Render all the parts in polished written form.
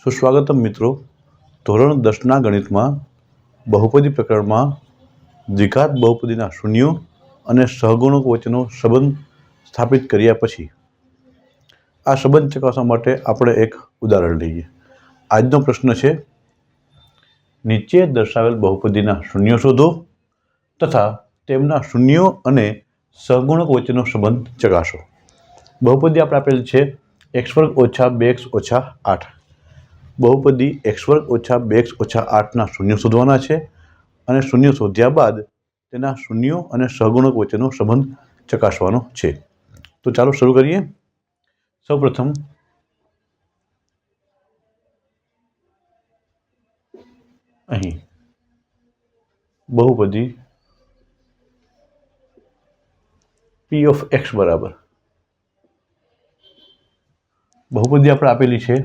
સુસ્વાગતમ મિત્રો. ધોરણ 10ના ગણિતમાં બહુપદી પ્રકરણમાં દ્વિઘાત બહુપદીના શૂન્યો અને સહગુણકો વચ્ચેનો સંબંધ સ્થાપિત કર્યા પછી આ સંબંધ ચકાસવા માટે આપણે એક ઉદાહરણ લઈએ. આજનો પ્રશ્ન છે, નીચે દર્શાવેલ બહુપદીના શૂન્યો શોધો તથા તેમના શૂન્યો અને સહગુણકો વચ્ચેનો સંબંધ ચકાસો. બહુપદી આપણે આપેલ છે x² - 2x - 8. બહુપદી x² - 2x - 8ના શૂન્યો શોધવાના છે અને શૂન્યો શોધ્યા બાદ તેના શૂન્યો અને સહગુણકો વચ્ચેનો સંબંધ ચકાસવાનો છે. તો ચાલો શરૂ કરીએ. સૌપ્રથમ અહીં બહુપદી p of x બરાબર બહુપદી આપણે આપેલી છે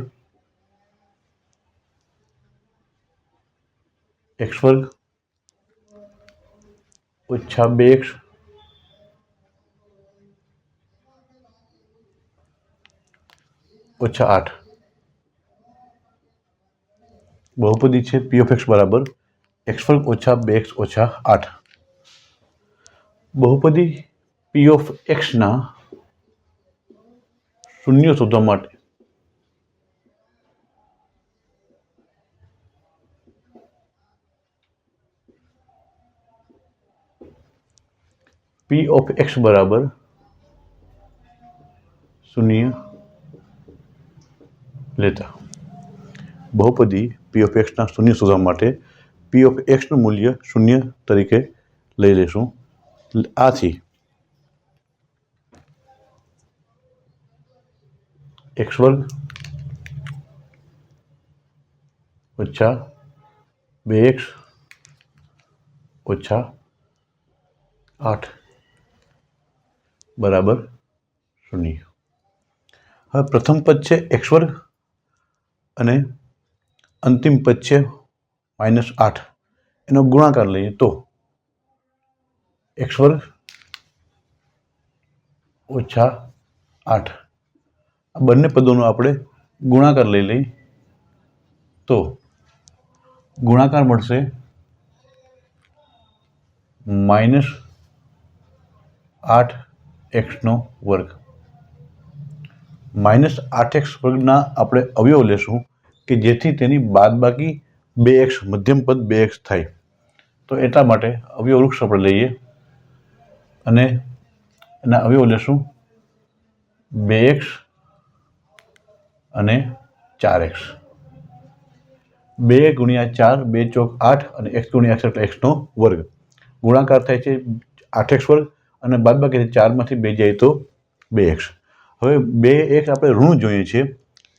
x² - 2x - 8. બહુપદી છે p of x બરાબર x² - 2x - 8. બહુપદી p of x ના શૂન્યો શોધવા માટે p of x બરાબર શૂન્ય લેતા બહુપદી p of x ના શૂન્ય શોધવા માટે p of x નું મૂલ્ય શૂન્ય તરીકે લઈ લેશું. આથી x² - 2x - 8 બરાબર શૂન્ય. હવે પ્રથમ પદ છે x² અને અંતિમ પદ છે -8. એનો ગુણાકાર લઈએ તો x² - 8. આ બંને પદોનો આપણે ગુણાકાર લઈ લઈએ તો ગુણાકાર મળશે -8x² -8x વર્ગના આપણે અવયવ લેશું કે જેથી તેની બાદબાકી 2x મધ્યમ પદ 2x થાય. તો એટલા માટે અવયવ વૃક્ષ આપણે લઈએ અને એના અવયવ લેશું 2x અને 4x. 2 × 4 2 ચોક 8 અને x × x એટલે x² ગુણાકાર થાય છે 8x² અને બાદબાકી 4માંથી 2 જાય તો 2x. હવે 2x આપણે ઋણ જોઈએ છીએ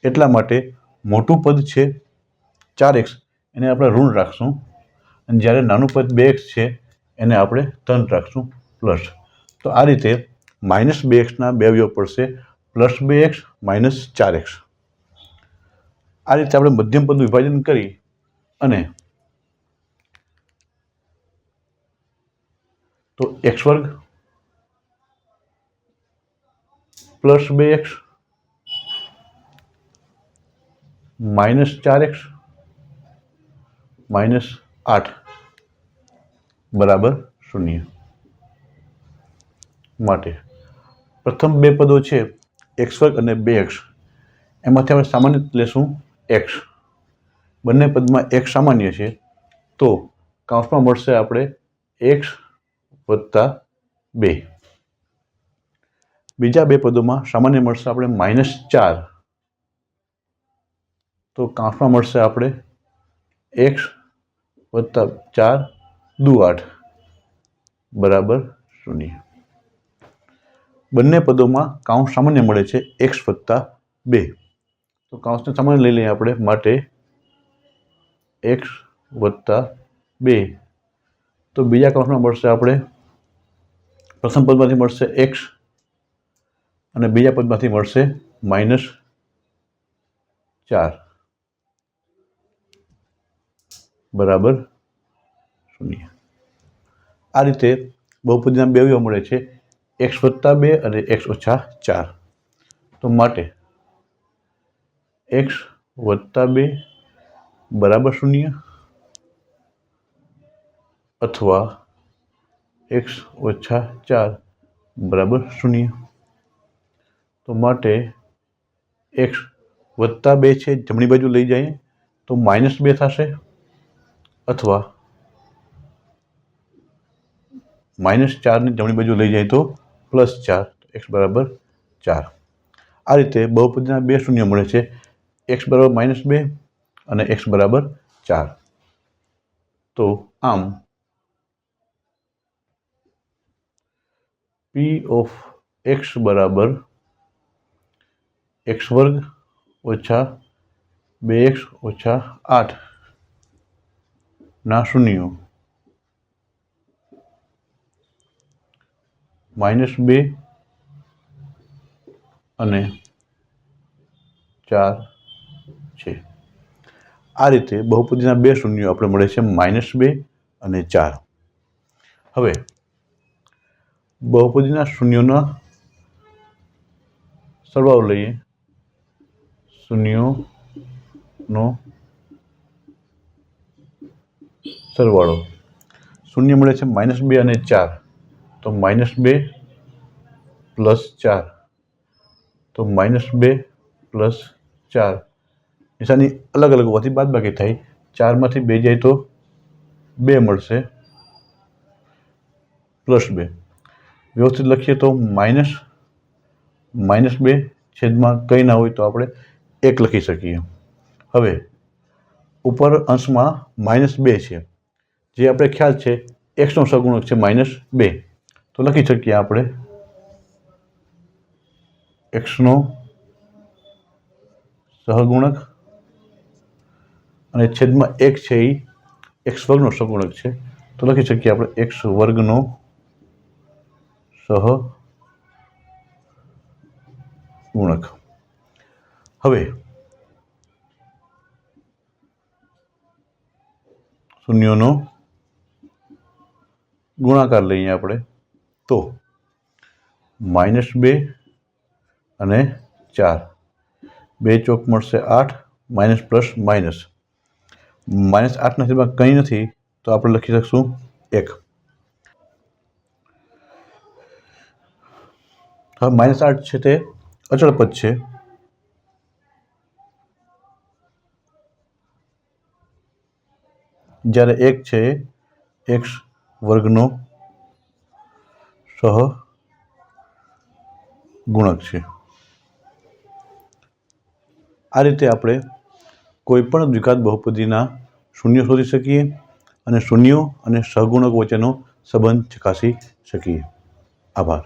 એટલા માટે મોટું પદ છે 4x એને આપણે ઋણ રાખશું અને જ્યારે નાનું પદ 2x છે એને આપણે ધન રાખશું પ્લસ. તો આ રીતે -2xના બે અવયવ પડશે +2x -4x. આ રીતે આપણે મધ્યમ પદનું વિભાજન કરી અને તો x² + 2x -4x -8 બરાબર શૂન્ય. માટે પ્રથમ બે પદો છે x² અને 2x એમાંથી આપણે સામાન્ય લેશું x. બંને પદમાં x સામાન્ય છે તો કૌંસમાં મળશે આપણે x + 2. બીજા બે પદોમાં સામાન્ય મળશે આપણે -4 તો કૌંસમાં મળશે આપણે x + 4 × 8 બરાબર શૂન્ય. બંને પદોમાં કૌંસ સામાન્ય મળે છે x + 2 તો કૌંસને સામાન્ય લઈ લઈએ આપણે માટે x + 2 તો બીજા કૌંસમાં મળશે આપણે પ્રથમ પદમાંથી મળશે x અને બીજા પદમાંથી મળશે -4 બરાબર શૂન્ય. આ રીતે બહુપદીના બે અવયવ મળે છે x + 2 અને x - 4. તો માટે x +2 બરાબર 0 અથવા x ઓછા 4 બરાબર 0. તો માટે x +2 છે જમણી બાજુ લઈ જાય તો -2 થશે અથવા -4 ને જમણી બાજુ લઈ જાય તો +4, x બરાબર 4. આ રીતે બહુપદીના બે શૂન્ય મળે છે, x બરાબર -2 અને x બરાબર 4. તો આમ p ઓફ x બરાબર x વર્ગ ઓછા 2x ઓછા 8 ના શૂન્યો -2 અને 4 છે. આ રીતે બહુપદીના બે શૂન્યો આપણે મળે છે -2 અને 4. હવે બહુપદીના શૂન્યોના સરવાળો લઈએ. શૂન્યોનો સરવાળો શૂન્ય મળે છે -2 અને 4. તો -2 + 4 તો -2 + 4 નિશાની અલગ અલગ હોવાથી બાદબાકી થાય. 4માંથી 2 જાય તો 2 મળશે +2. વ્યવસ્થિત લખીએ તો -2 છેદમાં કંઈ ના હોય તો આપણે 1 લખી શકીએ. હવે ઉપર અંશમાં -2 છે, જે આપણે ખ્યાલ છે xનો સહગુણક છે -2, તો લખી શકીએ આપણે xનો સહગુણક અને છેદમાં 1 છે એ x વર્ગનો સહગુણક છે, તો લખી શકીએ આપણે x વર્ગનો સહગુણક. હવે શૂન્યોનો ગુણાકાર લઈએ આપણે તો -2 અને 4, 2 ચોક મળશે 8, માઇનસ પ્લસ માઇનસ. -8 છેદમાં કંઈ નથી તો આપણે લખી શકશું 1. હવે -8 છે તે અચળ પદ છે, જ્યારે 1 છે x વર્ગનો સહગુણક છે. આ રીતે આપણે કોઈપણ દ્વિઘાત બહુપદીના શૂન્ય શોધી શકીએ અને શૂન્યો અને સહગુણક વચ્ચેનો સંબંધ ચકાસી શકીએ. આભાર.